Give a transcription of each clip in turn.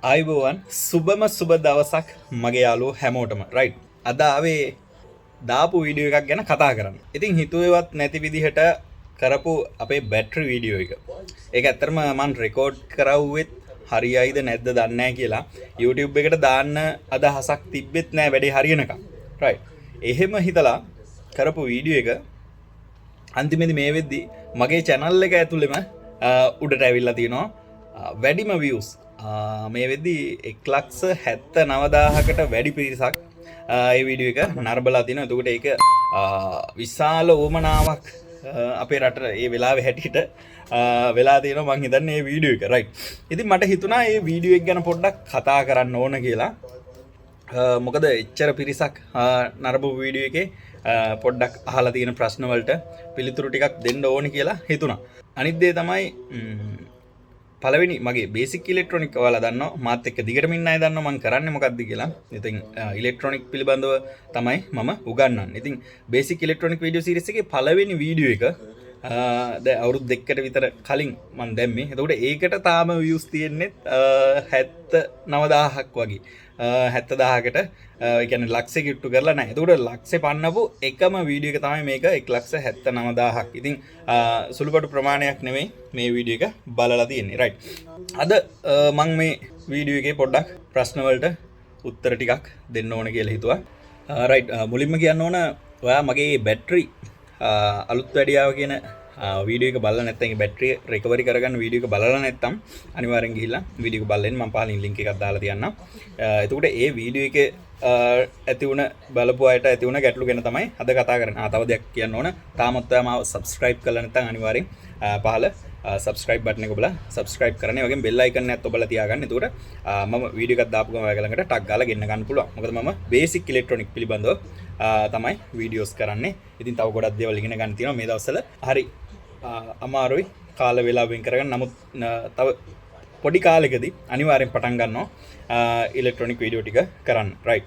ආයිබෝවන් සුබම සුබ දවසක් මගේ යාළුවෝ හැමෝටම රයිට් අද ආවේ දාපු වීඩියෝ එකක් ගැන කතා කරන්න. ඉතින් හිතුවේවත් නැති විදිහට කරපු අපේ බැටරි වීඩියෝ එක. ඒක ඇත්තටම මම රෙකෝඩ් කරවුවෙත් හරියයිද නැද්ද දන්නේ නැහැ කියලා YouTube එකට දාන්න අදහසක් තිබ්බෙත් නැහැ වැඩේ හරියනකම්. රයිට්. එහෙම හිතලා කරපු වීඩියෝ එක අන්තිමේදී මේ වෙද්දි මගේ channel එක ඇතුළෙම උඩට ඇවිල්ලා තියෙනවා වැඩිම views මේ වෙද්දි 1,79,000කට වැඩි පිරිසක් ඒ වීඩියෝ එක නරඹලා තිනවා. එතකොට ඒක විශාල උවමනාවක් අපේ රටට ඒ වෙලාවේ හැටියට වෙලා තියෙනවා මං හිතන්නේ මේ වීඩියෝ එක රයිට්. ඉතින් මට හිතුණා මේ වීඩියෝ එක ගැන පොඩ්ඩක් කතා කරන්න ඕන කියලා. මොකද එච්චර පිරිසක් නරඹපු වීඩියෝ එකේ පොඩ්ඩක් අහලා තියෙන ප්‍රශ්න වලට පිළිතුරු ටිකක් දෙන්න ඕන කියලා හිතුණා. අනිත් දේ තමයි පළවෙනි මගේ බේසික් ඉලෙක්ට්‍රොනික ඔයාලා දන්නවා මාත් එක්ක දිගටම ඉන්න අය දන්නවා මම කරන්නේ මොකක්ද කියලා. ඉතින් ඉලෙක්ට්‍රොනික පිළිබඳව තමයි මම උගන්වන්නේ. ඉතින් බේසික් ඉලෙක්ට්‍රොනික වීඩියෝ සීරීස් එකේ පළවෙනි වීඩියෝ එක දැන් අවුරුදු දෙකකට විතර කලින් මම දැම්මේ. එතකොට ඒකට තාම views තියෙන්නේ 79000ක් වගේ. 70000කට ඒ කියන්නේ ලක්ෂෙ කිට්ටු කරලා නැහැ. එතකොට ලක්ෂෙ පන්නපු එකම වීඩියෝ එක තමයි මේක 1,79,000ක්. ඉතින් සුළුපටු ප්‍රමාණයක් නෙමෙයි මේ වීඩියෝ එක බලලා තියෙන්නේ. රයිට්. අද මම මේ වීඩියෝ එකේ පොඩ්ඩක් ප්‍රශ්න වලට උත්තර ටිකක් දෙන්න ඕන කියලා හිතුවා. රයිට්. මුලින්ම කියන්න ඕන ඔයා මගේ බැටරි අලුත් වැඩියාව කියන වීඩියෝ එක බලලා නැත්නම් ඒ බැටරිය රිකවරි කරගන්න වීඩියෝ එක බලලා නැත්නම් අනිවාර්යෙන් ගිහිල්ලා වීඩියෝ එක බලන්න මම පහලින් ලින්ක් එකක් දාලා තියන්නම්. එතකොට ඒ වීඩියෝ එකේ ඇති වුණ බලපු අයට ඇති වුණ ගැටලු ගැන තමයි අද කතා කරන්නේ. තව දෙයක් කියන්න ඕන. තාමත් ඔයා මාව subscribe කරලා නැත්නම් අනිවාර්යෙන් පහල subscribe button එක ඔබලා subscribe කරන්න. ඒ වගේම bell icon එකත් ඔබලා තියාගන්න. එතකොට මම වීඩියෝ එකක් දාපු ගමන් ඔයාලා ළඟට ටක් ගාලා ගෙන්න ගන්න පුළුවන්. මොකද මම basic electronic පිළිබඳව තමයි වීඩියෝස් කරන්නේ. ඉතින් තව ගොඩක් දේවල් ඉගෙන ගන්න තියෙනවා මේ දවස්වල. හරි අමාරුයි කාල වේලාව වෙන් කරගන්න. නමුත් තව පොඩි කාලෙකදී අනිවාර්යෙන් පටන් ගන්නවා ඉලෙක්ට්‍රොනික වීඩියෝ ටික කරන්න. රයිට්.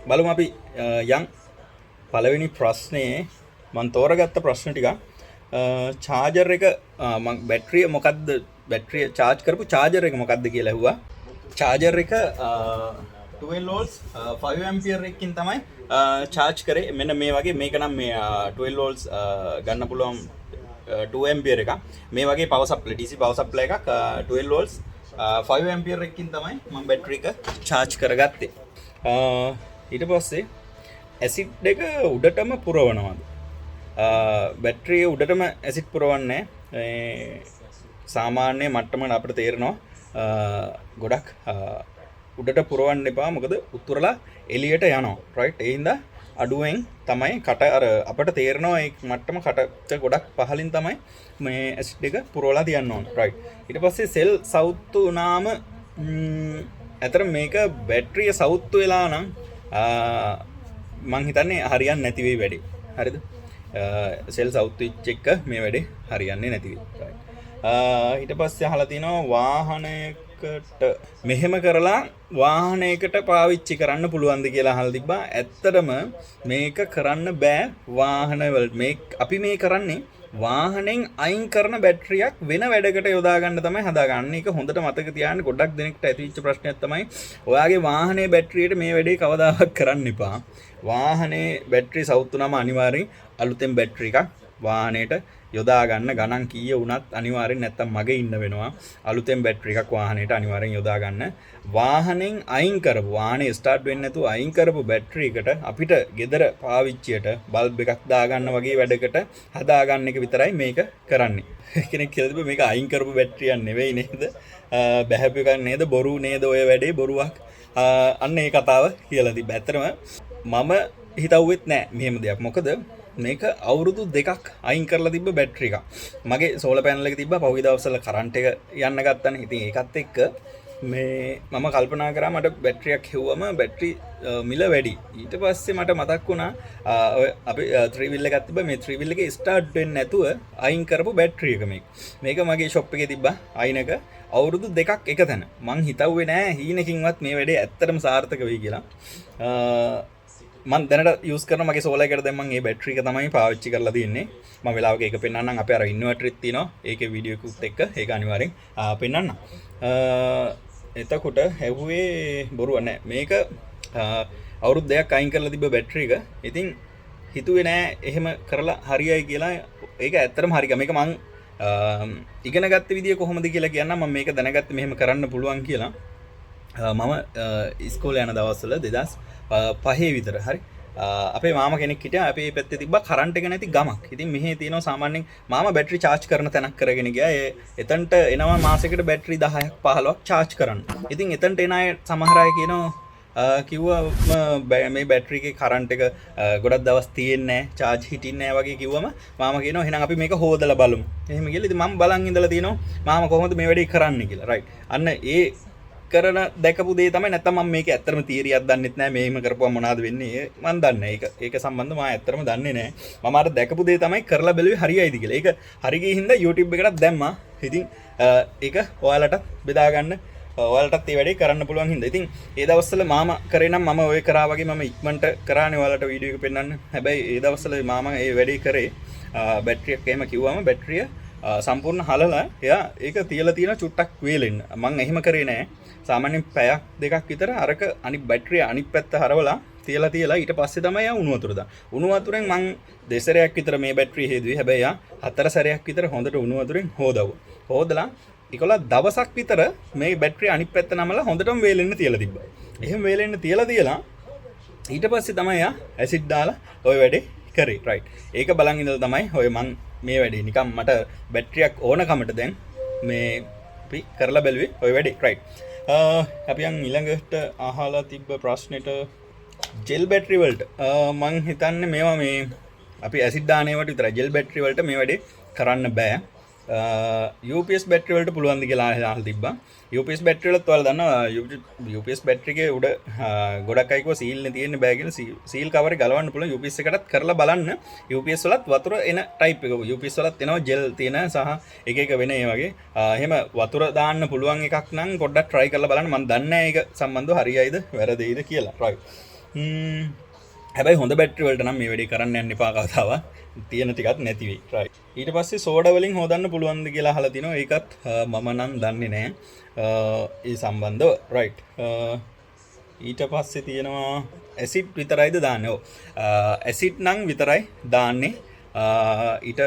බලමු අපි යම් පළවෙනි ප්‍රශ්නේ මම තෝරගත්ත ප්‍රශ්න ටික චාර්ජර් එක මම බැටරිය මොකද්ද බැටරිය charge කරපු charger එක මොකද්ද කියලා ඇහුවා. charger එක 12 volts 5 ampere එකකින් තමයි charge කරේ. මෙන්න මේ වගේ මේක නම් මේ 12 volts ගන්න පුළුවන් 2 ampere එකක්. මේ වගේ power supply DC power supply එකක් 12 volts 5 ampere එකකින් තමයි මම බැටරි එක charge කරගත්තේ. ඊට පස්සේ ඇසිඩ් එක උඩටම පුරවනවාද? බැටරිය උඩටම ඇසිඩ් පුරවන්නේ සාමාන්‍ය මට්ටමකට අපිට තේරෙනවා ගොඩක් උඩට පුරවන්න එපා. මොකද උතුරලා එළියට යනවා. රයිට්. ඒ හින්දා අඩුවෙන් තමයි කට අර අපිට තේරෙනවා ඒ මට්ටම කටට ගොඩක් පහලින් තමයි මේ ඇසිඩ් එක පුරවලා තියන්න ඕන. රයිට්. ඊට පස්සේ සෙල් සවුත්තු වුණාම අතර මේක බැටරිය සවුත්තු වෙලා නම් මං හිතන්නේ හරියන්නේ නැති වෙයි වැඩි. හරිද? සෙල් සවුත්තු වෙච්ච එක මේ වැඩේ හරියන්නේ නැති වෙයි. රයිට්. ඊට පස්සේ අහලා තිනවා වාහනයකට මෙහෙම කරලා වාහනයකට පාවිච්චි කරන්න පුළුවන්ද කියලා අහලා තිබ්බා. ඇත්තටම මේක කරන්න බෑ වාහනවල. අපි මේ කරන්නේ වාහනෙන් අයින් කරන බැටරියක් වෙන වැඩකට යොදා ගන්න තමයි හදාගන්නේ. ඒක හොඳට මතක තියාගන්න. ගොඩක් දෙනෙක්ට ඇතිවෙච්ච ප්‍රශ්නයක් තමයි ඔයාගේ වාහනේ බැටරියට මේ වැඩේ කවදාවත් කරන්න එපා. වාහනේ බැටරි සවුත් වුණාම අනිවාර්යෙන් අලුතෙන් බැටරි එකක් වාහනේට යොදා ගන්න. ගණන් කීය වුණත් අනිවාර්යෙන් නැත්තම් මගේ ඉන්න වෙනවා. අලුතෙන් බැටරි එකක් වාහනේට අනිවාර්යෙන් යොදා ගන්න. වාහනෙන් අයින් කරපු වාහනේ ස්ටාර්ට් වෙන්නේ නැතුව අයින් කරපු බැටරි එකට අපිට ගෙදර පාවිච්චියට බල්බ් එකක් දාගන්න වගේ වැඩකට හදා ගන්න එක විතරයි මේක කරන්නේ. කෙනෙක් කියලා තිබ්බ මේක අයින් කරපු බැටරියක් නෙවෙයි නේද? බැහැපු එකක් නේද? බොරු නේද? ඔය වැඩේ බොරුවක්. අන්න ඒ කතාව කියලා තිබ්බ. ඇත්තටම මම හිතුවෙත් නෑ මෙහෙම දෙයක්. මොකද මේක අවුරුදු 2ක් අයින් කරලා තිබ්බ බැටරි එකක්. මගේ සෝලර් පැනල් එක තිබ්බා පහුගිය දවස්වල කරන්ට් එක යන්න ගත්තානේ. ඉතින් ඒකත් එක්ක මේ මම කල්පනා කරා මට බැටරියක් හෙව්වම බැටරි මිල වැඩි. ඊට පස්සේ මට මතක් වුණා අපි 3 wheel එකක් තිබ්බා. මේ 3 wheel එකේ ස්ටාර්ට් වෙන්නේ නැතුව අයින් කරපු බැටරි එක මේක. මේක මගේ ෂොප් එකේ තිබ්බා අයිනක අවුරුදු 2ක් එක තැන. මං හිතුවේ නෑ හීනකින්වත් මේ වැඩේ ඇත්තටම සාර්ථක වෙයි කියලා. මම දැනට යූස් කරන මගේ සෝලාර් එකට දැන් මම මේ බැටරි එක තමයි පාවිච්චි කරලා තියෙන්නේ. මම වෙලාවක ඒක පෙන්නන්නම්. අපේ අර ඉන්වර්ටර් එක තියෙනවා. ඒකේ වීඩියෝ එකකුත් එක්ක ඒක අනිවාර්යෙන් පෙන්නන්නම්. එතකොට හැවුවේ බොරුව නැහැ. මේක අවුරුදු දෙකක් අයින් කරලා තිබ්බ බැටරි එක. ඉතින් හිතුවේ නෑ එහෙම කරලා හරියයි කියලා. ඒක ඇත්තටම හරි. මේක මං ඉගෙන ගත්ත විදිය කොහොමද කියලා කියන්න. මම මේක දැනගත්තේ මෙහෙම කරන්න පුළුවන් කියලා. මම ඉස්කෝලේ යන දවස්වල 2005 විතර හරි අපේ මාමා කෙනෙක් හිටියා. අපේ පැත්තේ තිබ්බා කරන්ට් එක නැති ගමක්. ඉතින් මෙහි තියෙනවා සාමාන්‍යයෙන් මාමා බැටරි charge කරන තැනක් කරගෙන ගියා. එතනට එනවා මාසෙකට බැටරි 10ක් 15ක් charge කරන්න. ඉතින් එතනට එන අය සමහර අය කියනවා කිව්වා මේ බැටරි එකේ කරන්ට් එක ගොඩක් දවස් තියෙන්නේ නැහැ, charge හිටින්නේ නැහැ වගේ කිව්වම මාමා කියනවා එහෙනම් අපි මේක හොදලා බලමු. එහෙම කියලා ඉතින් මම බලන් ඉඳලා තියෙනවා මාමා කොහොමද මේ වැඩේ කරන්නේ කියලා. රයිට්. අන්න ඒ කරන දැකපු දේ තමයි. නැත්තම් මම මේක ඇත්තටම තියරියක් දන්නෙත් නැහැ. මේම කරපුවා මොනවද වෙන්නේ මම දන්නේ නැහැ. ඒක සම්බන්ධව මම ඇත්තටම දන්නේ නැහැ. මම අර දැකපු දේ තමයි කරලා බැලුවේ හරියයිද කියලා. ඒක හරි ගියේ හින්දා YouTube එකටත් දැම්මා. ඉතින් ඒක ඔයාලට බෙදා ගන්න, ඔයාලටත් මේ වැඩේ කරන්න පුළුවන් හින්දා. ඉතින් ඒ දවස්වල මාමා කරේ නම් මම ඔය කරා වගේ මම ඉක්මනට කරානේ ඔයාලට වීඩියෝ එක පෙන්නන්න. හැබැයි ඒ දවස්වල මාමා ඒ වැඩේ කරේ බැටරියක් එහෙම කිව්වම බැටරිය සම්පූර්ණ හලලා එයා ඒක තියලා තියෙන චුට්ටක් වේලෙන්න. මම එහෙම කරේ නෑ. සාමාන්‍යයෙන් පැයක් දෙකක් විතර අරක අනිත් බැටරිය අනිත් පැත්ත හරවලා තියලා ඊට පස්සේ තමයි යා උණු වතුර දාන්නේ. උණු වතුරෙන් මං දෙසරයක් විතර මේ බැටරිය හේදුවේ. හැබැයි යා හතර සැරයක් විතර හොඳට උණු වතුරෙන් හොදලා ඒකලා දවසක් විතර මේ බැටරිය අනිත් පැත්ත නමලා හොඳටම වේලෙන්න තියලා තිබ්බා. එහෙම වේලෙන්න තියලා ඊට පස්සේ තමයි යා ඇසිඩ් දාලා ওই වැඩේ කරේ. රයිට්. ඒක බලන් ඉඳලා තමයි ඔය මං මේ වැඩේ නිකන් මට බැටරියක් ඕනකමට දැන් මේ අපි කරලා බැලුවේ ওই වැඩේ. රයිට්. අපි ඊළඟට අහලා තිබ්බ ප්‍රශ්නෙට ජෙල් බැටරි වලට මං හිතන්නේ මේවා මේ අපි ඇසිඩ් දාන ඒවාට විතරයි. ජෙල් බැටරි වලට මේ වැඩේ කරන්න බෑ. UPS බැටරි වලට පුළුවන් ද කියලා අහලා තිබ්බා. UPS බැටරි වලත් ඔයාලා දන්නවා UPS බැටරි එකේ උඩ ගොඩක් අය කිව්වා සීල් නේ තියෙන්නේ බෑ කියලා. සීල් කවරේ ගලවන්න පුළුවන්. UPS එකටත් කරලා බලන්න. UPS වලත් වතුර එන ටයිප් එක. UPS වලත් එනවා ජෙල් තියෙන සහ එක වෙන ඒ වගේ. එහෙම වතුර දාන්න පුළුවන් එකක් නම් පොඩ්ඩක් try කරලා බලන්න. මම දන්නේ නැහැ ඒක සම්බන්ධව හරියයිද වැරදිද කියලා. right. හැබැයි හොඳ බැටරි වලට නම් මේ වැඩේ කරන්න යන්න එපා කවදාවත්. තියෙන ටිකක් නැති වෙයි. right. ඊට පස්සේ සෝඩා වලින් හොදන්න පුළුවන්ද කියලා අහලා තිනවා. ඒකත් මම නම් දන්නේ නැහැ. ඒ සම්බන්ධව. right. ඊට පස්සේ තියෙනවා ඇසිඩ් විතරයිද දාන්නේ? ඔව්. ඇසිඩ් නම් විතරයි දාන්නේ. ඊට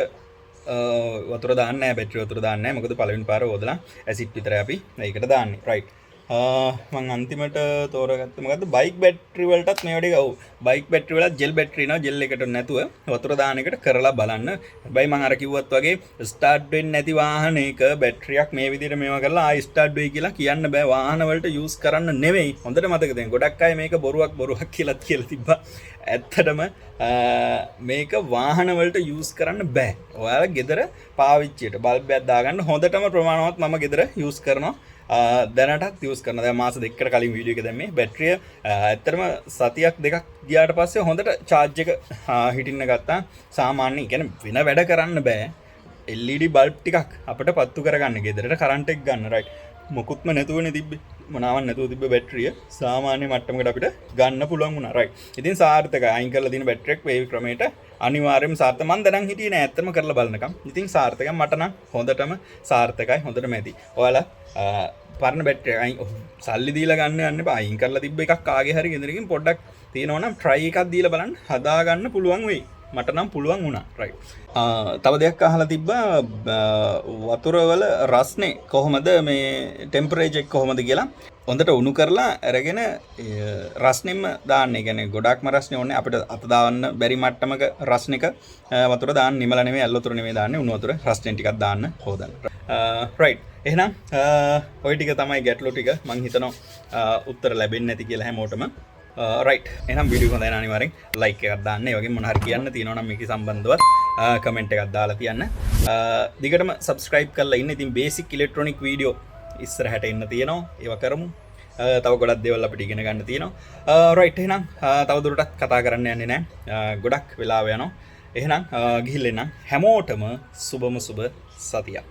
වතුර දාන්නේ නැහැ. බැටරි වතුර දාන්නේ නැහැ. මොකද පළවෙනි පාර හොදලා ඇසිඩ් විතරයි අපි ඒකට දාන්නේ. right. මම අන්තිමට තෝරගත්ත මොකද්ද බයික් බැටරි වලටත් මේ වැඩේ ඔව් බයික් බැටරි වලත් ජෙල් බැටරි නවා ජෙල් එකට නැතුව වතුර දාන එකට කරලා බලන්න. හැබැයි මම අර කිව්වත් වගේ ස්ටාර්ට් වෙන්නේ නැති වාහනයක බැටරියක් මේ විදිහට මේවා කරලා ආයි ස්ටාර්ට් වෙයි කියලා කියන්න බෑ. වාහන වලට යූස් කරන්න නෙවෙයි. හොඳට මතක තියාගන්න. ගොඩක් අය මේක බොරුවක් කියලා තිබ්බා. ඇත්තටම මේක වාහන වලට යූස් කරන්න බෑ. ඔයාලා ගෙදර පාවිච්චියට බල්බ් එකක් දාගන්න හොඳටම ප්‍රමාණවත් මම ගෙදර යූස් කරනවා. දැනටත් යූස් කරන දැන් මාස දෙකකට කලින් වීඩියෝ එක දැම්මේ බැටරිය ඇත්තටම සතියක් දෙකක් ගියාට පස්සේ හොඳට charge එක හිටින්න ගත්තා. සාමාන්‍ය කියන්නේ වෙන වැඩ කරන්න බෑ. LED බල්බ් ටිකක් අපිට පත්තු කරගන්න ගෙදරට කරන්ට් එක ගන්න. right. මොකුත්ම නැතුවනේ තිබ්බේ. මොනවාක් නැතුව තිබ්බ බැටරිය සාමාන්‍ය මට්ටමකට අපිට ගන්න පුළුවන් වුණා. right. ඉතින් සාර්ථකයි. අයින් කරලා තියෙන බැටරියක් වේව් ක්‍රමයට අනිවාර්යයෙන්ම සාර්ථක. මම දැනන් හිටියේ නෑ ඇත්තම කරලා බලනකම්. ඉතින් සාර්ථකයි. මට නම් හොඳටම සාර්ථකයි. හොඳටම ඇති. ඔයාලා පරණ බැටරිය අයින් සල්ලි දීලා ගන්න යන්න එපා. අයින් කරලා තිබ්බ එකක් ආගේ හරි ගෙදරකින් පොඩ්ඩක් තියෙනවා නම් try එකක් දීලා බලන්න හදා ගන්න පුළුවන් වෙයි. මට නම් පුළුවන් වුණා. right. තව දෙයක් අහලා තිබ්බා වතුර වල රස්නේ කොහොමද මේ ටෙම්පරේචර් එක කොහොමද කියලා. හොඳට උණු කරලා අරගෙන රස්නෙම දාන්න. ඒ කියන්නේ ගොඩක්ම රස්නේ ඕනේ අපිට අත දාන්න බැරි මට්ටමක රස්නෙක වතුර දාන්න. නිමල නෙමෙයි ඇල් වතුර නෙමෙයි දාන්නේ. උණු වතුර රස්නෙන් ටිකක් දාන්න හොදන්න. right. එහෙනම් ඔය ටික තමයි ගැටලු ටික. මම හිතනවා උත්තර ලැබෙන්නේ නැති කියලා හැමෝටම. right. එහෙනම් වීඩියෝ හොඳයි නම් අනිවාර්යෙන් like එකක් දාන්න. ඒ වගේම මොන හරි කියන්න තියෙනවා නම් මේකේ සම්බන්ධවත් comment එකක් දාලා තියන්න. දිගටම subscribe කරලා ඉන්න. ඉතින් basic electronic video ඉස්සරහට එන්න තියෙනවා. ඒවා කරමු. තව ගොඩක් දේවල් අපිට ඉගෙන ගන්න තියෙනවා. right. එහෙනම් තව දුරටත් කතා කරන්න යන්නේ නැහැ. ගොඩක් වෙලාව යනවා. එහෙනම් ගිහිල්ලා එන්න. හැමෝටම සුබම සුබ සතියක්.